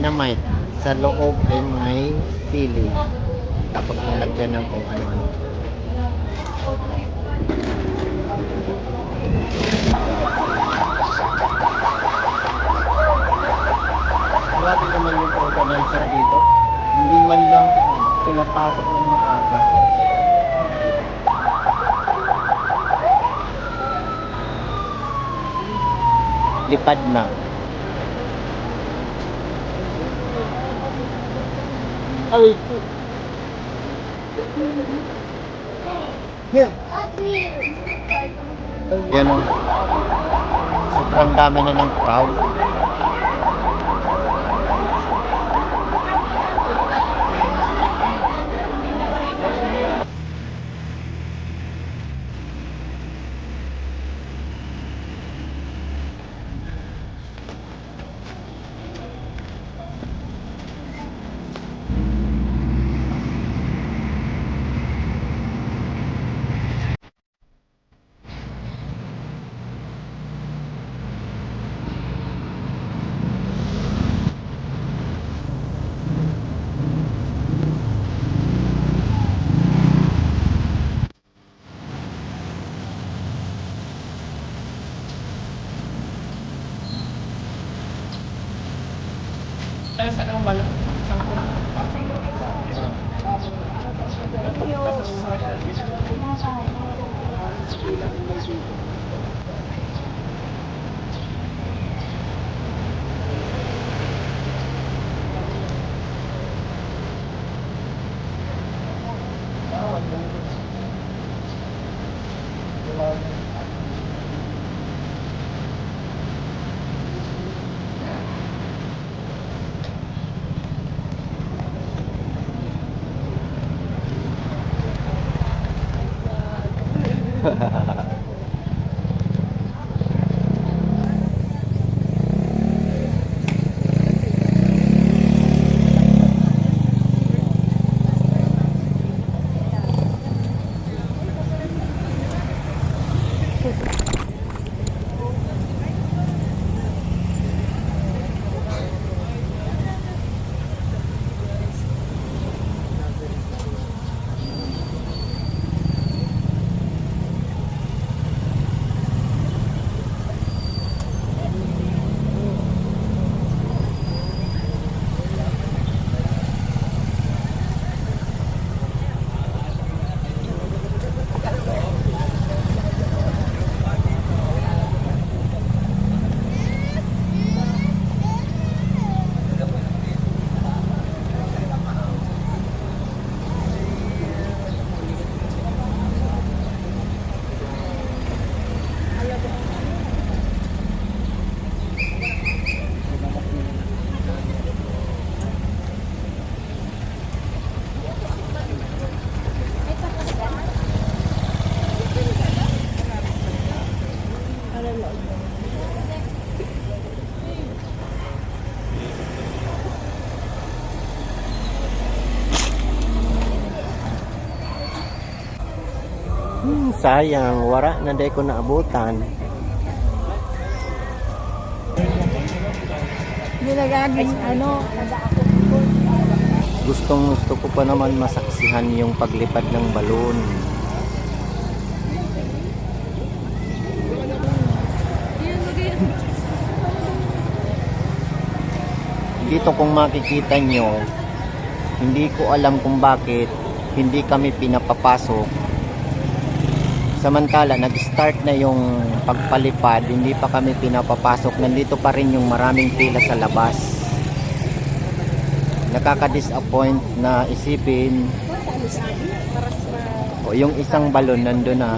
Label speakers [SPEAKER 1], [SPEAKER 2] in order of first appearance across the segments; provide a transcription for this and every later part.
[SPEAKER 1] Dynamite. Sa loob ay may sili. Tapos nilagyan ng kung ano-ano. Grabe naman yung organizer dito. Hindi man lang pinapasok ng maaga. Lipad na. Ay! Here! Yan o. Sobrang dami na ng crowd. Sayang, wala na day ko naabutan.
[SPEAKER 2] Hindi nagaging
[SPEAKER 1] Gustong gusto ko pa naman masaksihan yung paglipad ng balon. Dito kung makikita nyo, hindi ko alam kung bakit hindi kami pinapapasok. Samantala, nag-start na yung pagpalipad, hindi pa kami pinapapasok. Nandito pa rin yung maraming pila sa labas. Nakaka-disappoint na isipin. O, yung isang balon nandun na.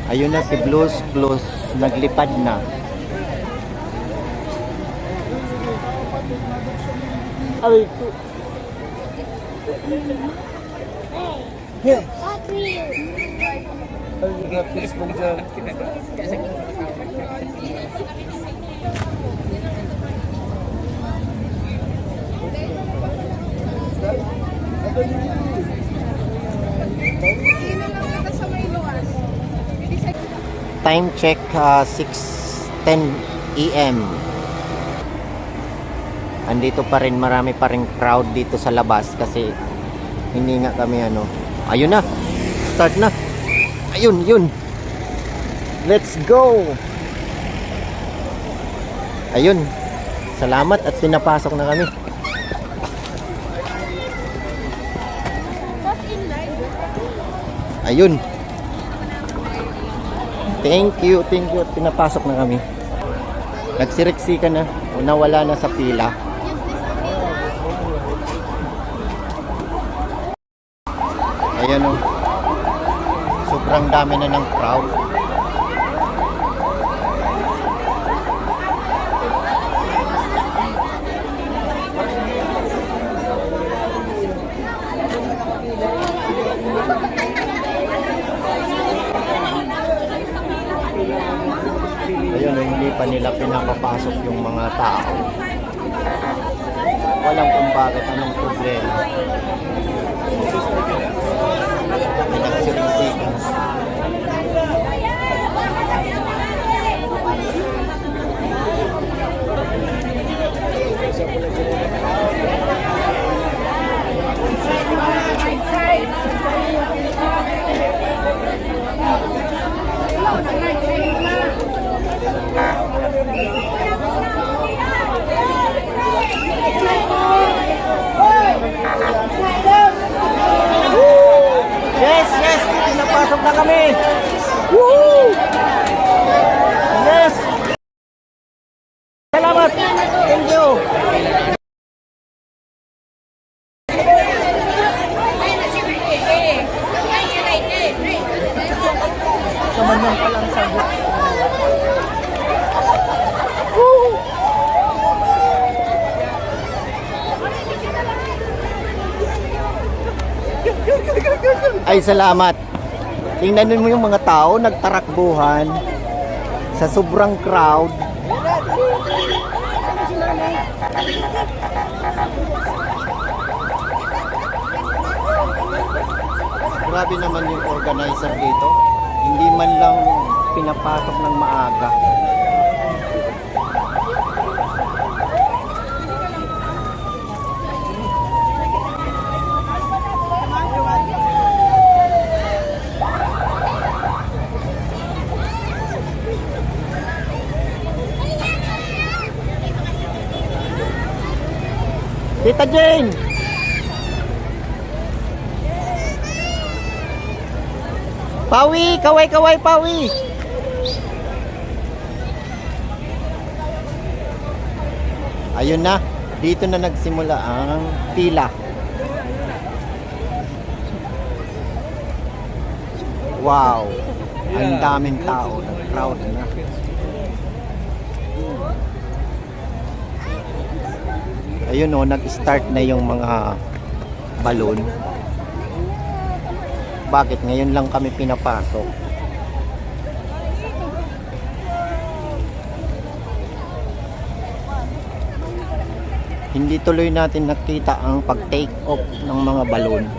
[SPEAKER 1] Ayun na si Blues Plus, naglipad na. Ay, here. Ay, gratis mo dyan. Ay, Time check 6:10 AM. Andito pa rin, marami pa rin crowd dito sa labas kasi hindi nga kami ano. Ayun na. Start na. Ayun, yun. Let's go. Ayun. Salamat at pinapasok na kami. Ayun. Thank you at pinapasok na kami. Nagsiriksika na, nawala na sa pila. Ayan o. Sobrang dami na ng crowd. Ayun, hindi pa nila pinapapasok yung mga tao. Walang kung bakit, anong problema. May nagsirisikan. Yes, pinapasok na kami. Woo! Yes. Salamat. Thank you. Kamanyan pa lang sagot. Ay, salamat. Tingnan mo yung mga tao nagtarakbuhan sa sobrang crowd. Grabe naman yung organizer dito. Hindi man lang pinapasok ng maaga. Tita Jane! Pawi! Kaway-kaway, Pawi! Ayun na. Dito na nagsimula ang pila. Wow! Ang daming tao. Nag-crowd na. Ayun o, nag-start na yung mga balon. Bakit? Ngayon lang kami pinapasok. Hindi tuloy natin nakita ang pag-take off ng mga balon.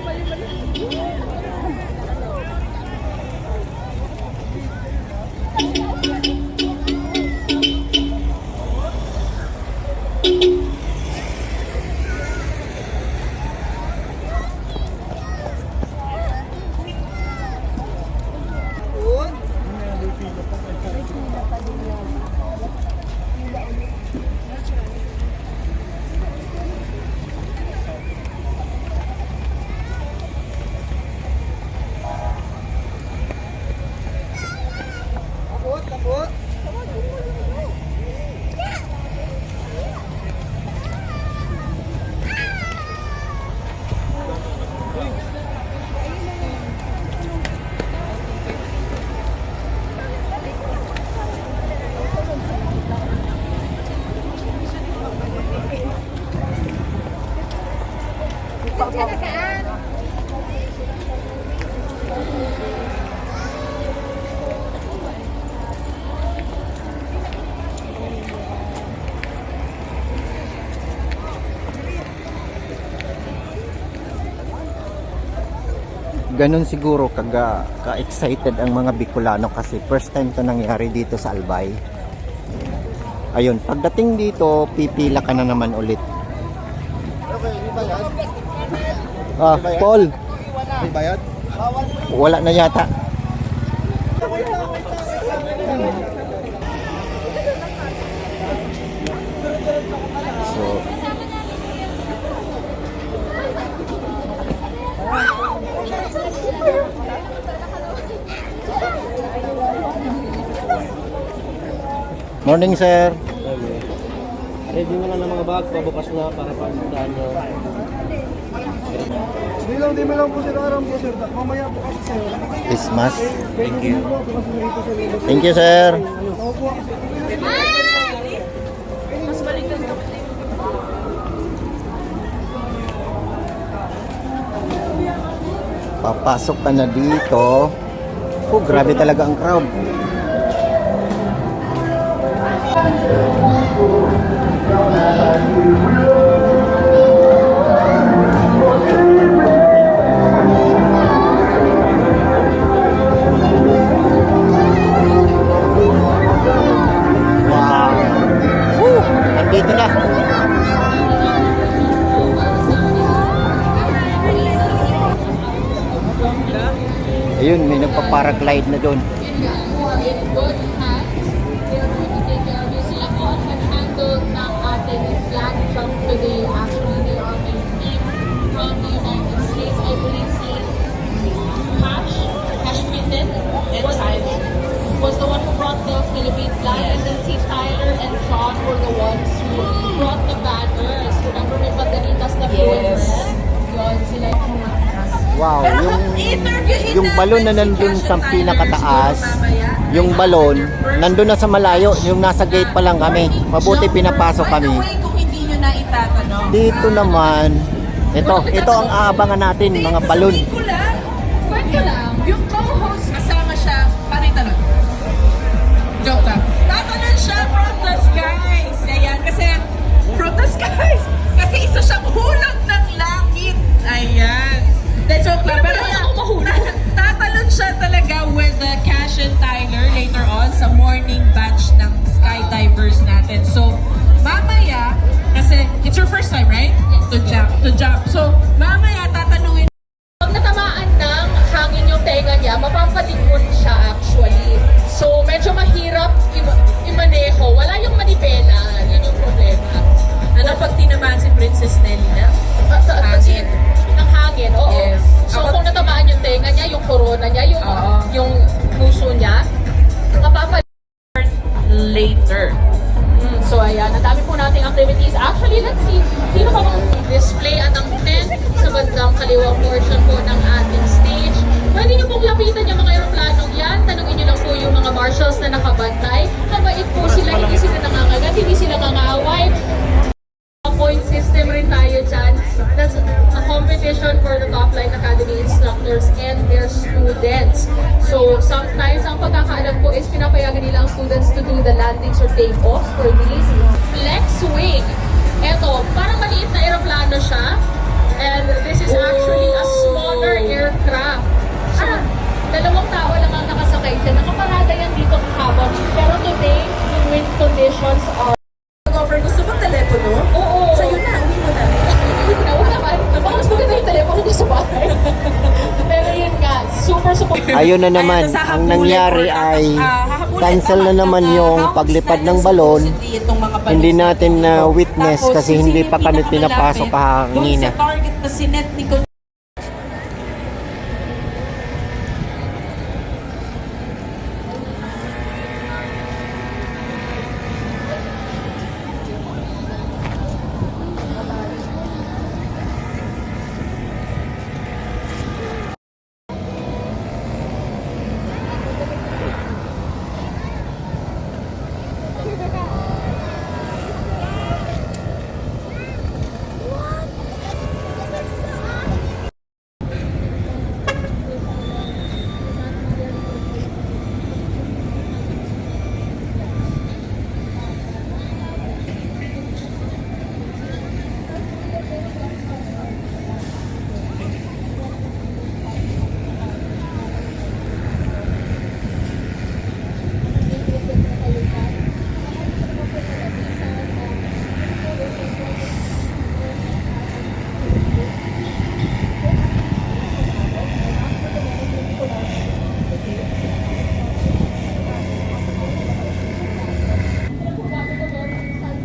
[SPEAKER 1] ganun siguro ka-excited ang mga Bicolano kasi first time to nangyari dito sa Albay. Ayun, pagdating dito, pipila ka na naman ulit.
[SPEAKER 2] Okay, may bayad?
[SPEAKER 1] Ah, Paul,
[SPEAKER 2] May bayad?
[SPEAKER 1] wala na yata. So, morning, sir.
[SPEAKER 3] Ready mo lang ng mga bag, pabukas na para pagdaan nyo.
[SPEAKER 2] Di mo lang po sir, aram po sir. Mamaya po kasi sir.
[SPEAKER 1] Christmas.
[SPEAKER 2] Thank you. Bukas na rito sir.
[SPEAKER 1] Thank you, sir.
[SPEAKER 2] Opo.
[SPEAKER 1] Papasok ka na dito. Oh, grabe talaga ang crowd. Wow. Andito na. Ayun, may nagpa-paraglide na doon.
[SPEAKER 4] Today, actually, they are a team from the United States. I believe si Cash Mitten was the one who brought the Philippine flag, and then si Tyler and John were the ones who brought the banners. Remember, may banderitas na blue and red? Yun, sila yung
[SPEAKER 1] Wow, yung balon na nandun sa pinakataas, yung balon, nandun na sa malayo, yung nasa gate pa lang kami. Mabuti pinapasok kami.
[SPEAKER 5] Kung hindi nyo na itatanong.
[SPEAKER 1] Dito naman, ito ang aabangan natin, mga balon.
[SPEAKER 5] Kwento lang, yung co-host kasama siya, panitalon. Joke lang. Tatalon siya from the skies. Ayan, kasi from the skies. Kasi isa siyang hulog ng langit. Ayan. De, joke lang. Pero tatalon siya talaga with Cash and Tyler later on sa morning batch ng skydivers natin. So, mamaya, kasi it's your first time, right? To jump. So, mamaya tatanungin.
[SPEAKER 4] Pag natamaan ng hangin yung tenga niya, mapapalingon siya actually. So, medyo mahirap imaneho. Wala yung manipela. Yun yung problema.
[SPEAKER 5] Ano pag tinamaan si Princess Nelly na?
[SPEAKER 4] Hangin. Ng hangin, oo.
[SPEAKER 5] Yes.
[SPEAKER 4] So, kung natamaan yung tenga niya, yung corona niya, yung puso niya, mapapalingon
[SPEAKER 5] Later.
[SPEAKER 4] So ayan, ang dami po nating activities. Actually, let's see, sino pa bang display at ang tent sa bandang kaliwang portion po ng ating stage. Pwede nyo pong lapitan yung mga aeroplanong yan. Tanungin nyo lang po yung mga marshals na nakabantay. Mabait po sila, hindi sila nangangagat, hindi sila nangangaway. Point system rin tayo dyan. That's a competition for the top line academy instructors and their students. So sometimes ang pagkakaalam ko is pinapayagan nila ang students to do the landings or takeoffs for these flex wing. Eto, parang maliit na aeroplano siya. And this is actually a smaller aircraft. So, dalawang tao lang ang nakasakay dyan. Nakaparada yan dito kahapon. Pero today, yung wind conditions are
[SPEAKER 5] Over, gusto mo telepono?
[SPEAKER 4] oo.
[SPEAKER 5] Sa'yo na, uwi mo na.
[SPEAKER 4] Oo naman. Baka mas maganda yung telepono niya sa bahay. Pero yun nga, super support.
[SPEAKER 1] Ayun na naman, ang nangyari ay cancel na naman yung paglipad ng balon. Hindi natin na witness kasi hindi pa kami pinapasok kahangina.
[SPEAKER 5] Doon sa target na sinet ni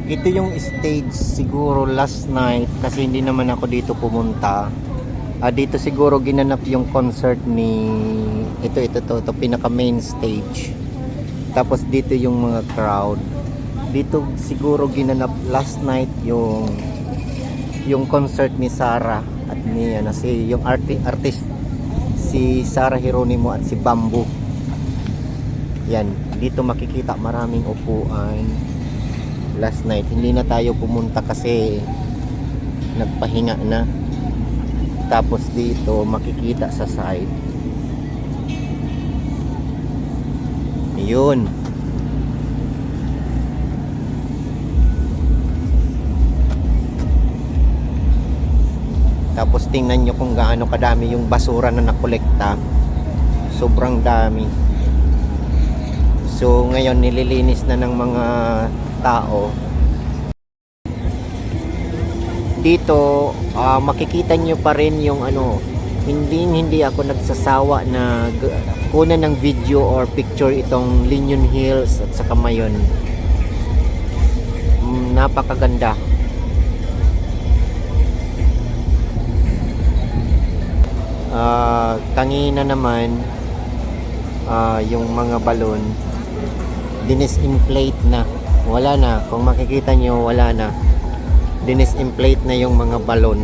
[SPEAKER 1] Ito yung stage siguro last night kasi hindi naman ako dito pumunta. Dito siguro ginanap yung concert ni ito pinaka main stage. Tapos dito yung mga crowd. Dito siguro ginanap last night yung concert ni Sarah at ni yung artist si Sarah Geronimo at si Bamboo. Yan, dito makikita maraming upuan. Last night hindi na tayo pumunta kasi nagpahinga na. Tapos dito makikita sa side yun, tapos tingnan nyo kung gaano kadami yung basura na nakolekta. Sobrang dami. So ngayon nililinis na ng mga tao dito. Makikita nyo pa rin yung hindi ako nagsasawa na kunan ng video or picture itong Linyon Hills at saka Mayon. Napakaganda. Kanina naman yung mga balon dinis-inflate na. Wala na. Kung makikita nyo, wala na. Dinis-inflate na yung mga balon.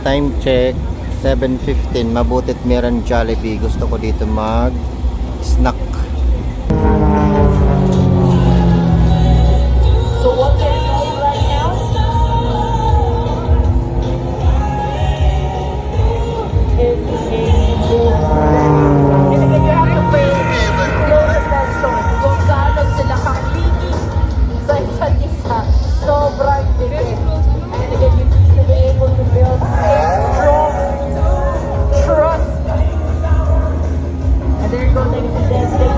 [SPEAKER 1] Time check 7:15. Mabutit meron Jollibee. Gusto ko dito mag snack.
[SPEAKER 5] So what they're doing right now is and again you have to pay close attention kung gaano sila kaklingi sa isa't isa. Sobrang dikit. And again, you need to be able to build a strong trust. And there you go, ladies and gents.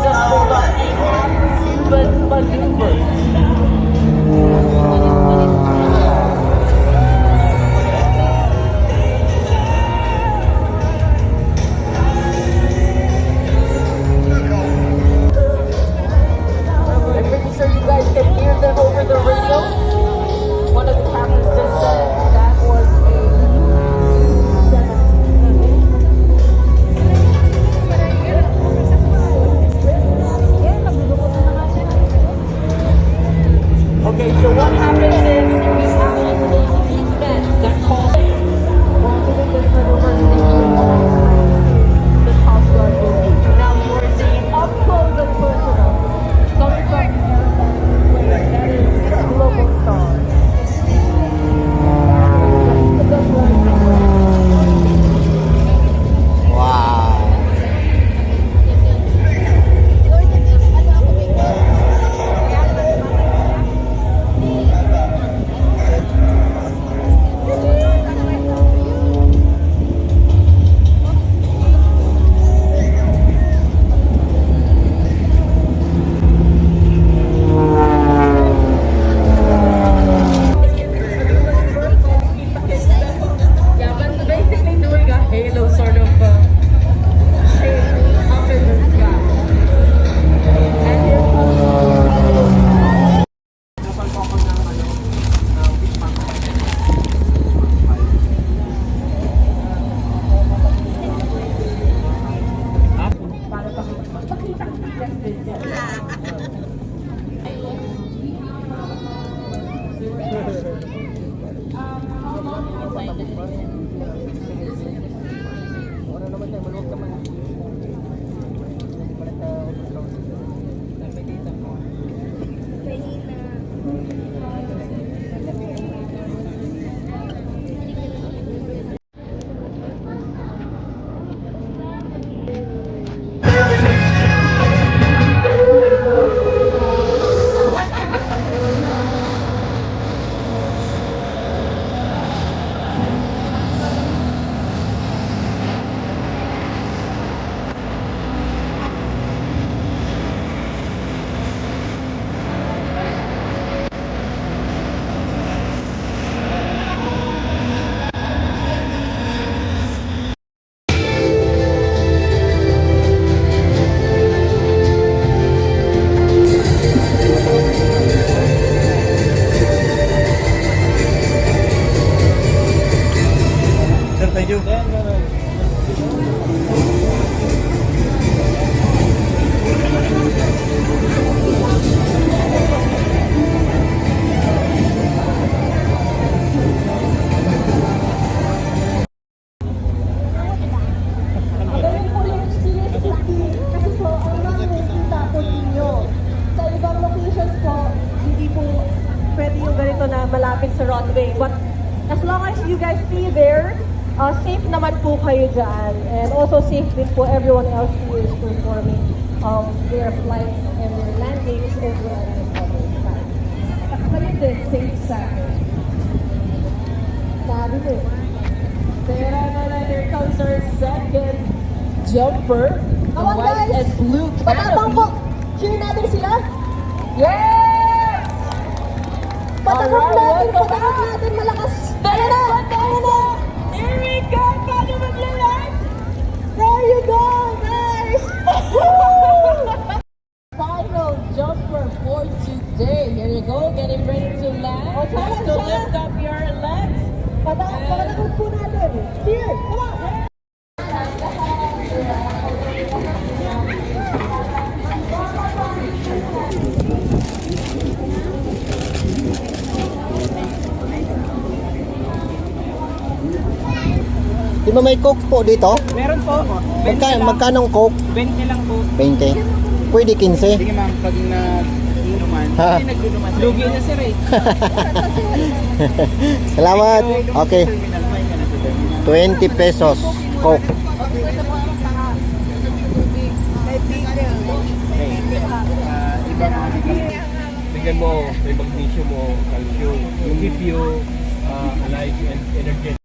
[SPEAKER 6] pwede yung ganito na malapit sa runway. But as long as you guys stay there, safe naman po kayo dyan. And also safe din po everyone else who is performing their flights and their landings over on the other side. Kayo din, safe side. Sabi ko.
[SPEAKER 5] Here comes our second jumper.
[SPEAKER 6] Come on,
[SPEAKER 5] White
[SPEAKER 6] guys.
[SPEAKER 5] and blue
[SPEAKER 6] Patabang po!
[SPEAKER 5] canopy.
[SPEAKER 6] Cheer natin sila!
[SPEAKER 5] Yes!
[SPEAKER 6] Patabang
[SPEAKER 5] Alright,
[SPEAKER 6] natin!
[SPEAKER 5] welcome
[SPEAKER 6] Patabang natin! Malakas!
[SPEAKER 5] There na! There na! Here we go! Paano maglalag?
[SPEAKER 6] There you go! Nice!
[SPEAKER 5] Final jumper for today. Here you go. Getting ready to land.
[SPEAKER 6] Oh,
[SPEAKER 5] Time to lift up your legs.
[SPEAKER 6] Patabang po natin! Cheer! Come on!
[SPEAKER 1] Di ba may coke po dito?
[SPEAKER 3] Meron po.
[SPEAKER 1] Magkanong coke?
[SPEAKER 3] 20 lang po.
[SPEAKER 1] 20. Pwede 15.
[SPEAKER 3] Sige ma'am, pag nag-inuman,
[SPEAKER 1] Ha?
[SPEAKER 3] hindi nag-inuman. Lugi na si Ray.
[SPEAKER 1] Salamat. Okay.
[SPEAKER 3] Terminal, may ka na sa terminal.
[SPEAKER 1] 20 pesos coke.
[SPEAKER 3] Iba na tingnan mo, may magnesium mo, calcium. Yung keep you alive and energetic.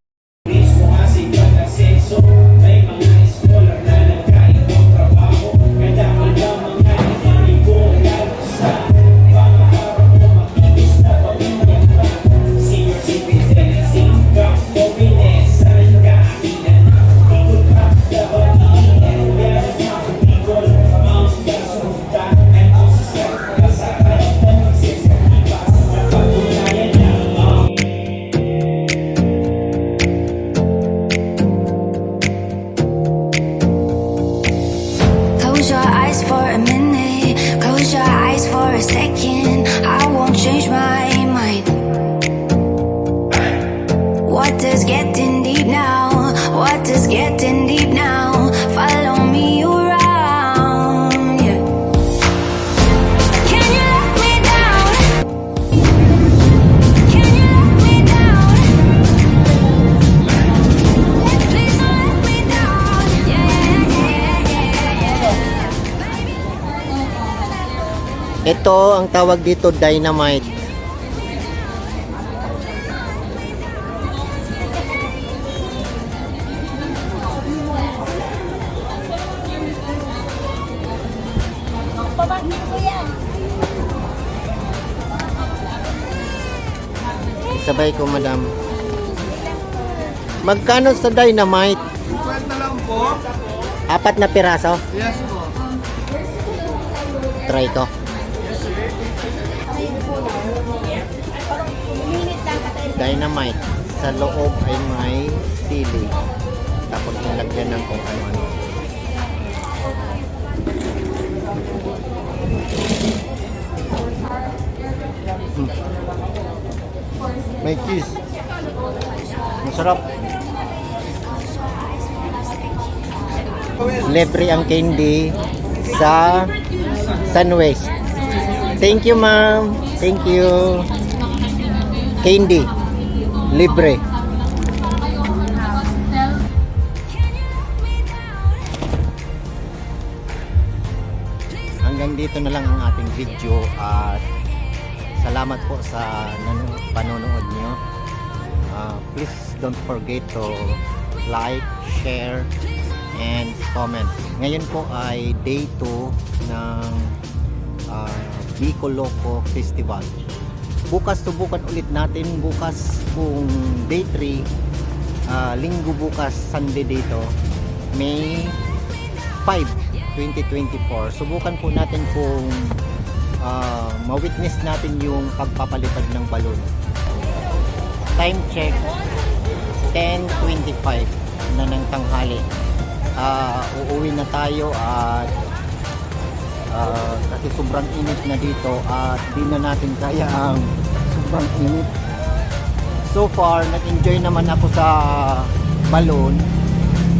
[SPEAKER 7] Close your eyes for a minute, close your eyes for a second. I won't change my mind. What does getting deep now? What does getting deep now? Follow me around. Yeah. Can you let me down? Can you let me down? Please don't let me down. Yeah.
[SPEAKER 1] Ito ang tawag dito, dynamite. Sabay ko, madam. Magkano sa dynamite?
[SPEAKER 2] 50 lang po.
[SPEAKER 1] 4 na piraso?
[SPEAKER 2] Yes po.
[SPEAKER 1] Try ko. Dynamite. Sa loob ay may sili. Tapos nilagyan ng kung ano-ano. May cheese. Masarap. Libre ang candy sa Sunwest. Thank you, ma'am. Thank you. Candy. Libre. Hanggang dito na lang ang ating video at salamat po sa panonood nyo. Please don't forget to like, share, and comment. Ngayon po ay day 2 ng Bicol Loco Festival. Bukas subukan ulit natin. Bukas kung day 3, linggo bukas, Sunday dito, May 5, 2024. Subukan po natin kung ma-witness natin yung pagpapalipad ng balon. Time check 10:25 na ng tanghali. Uuwi na tayo at kasi sobrang init na dito at di na natin kaya ang sobrang init. So far, nag-enjoy naman ako sa balon.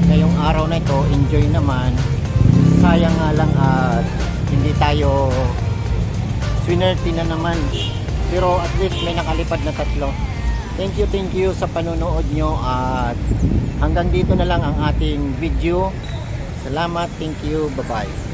[SPEAKER 1] Ngayong araw na ito, enjoy naman. Sayang nga lang at hindi tayo swinerte na naman Pero at least may nakalipad na 3. Thank you sa panonood nyo at hanggang dito na lang ang ating video. Salamat, thank you, bye bye.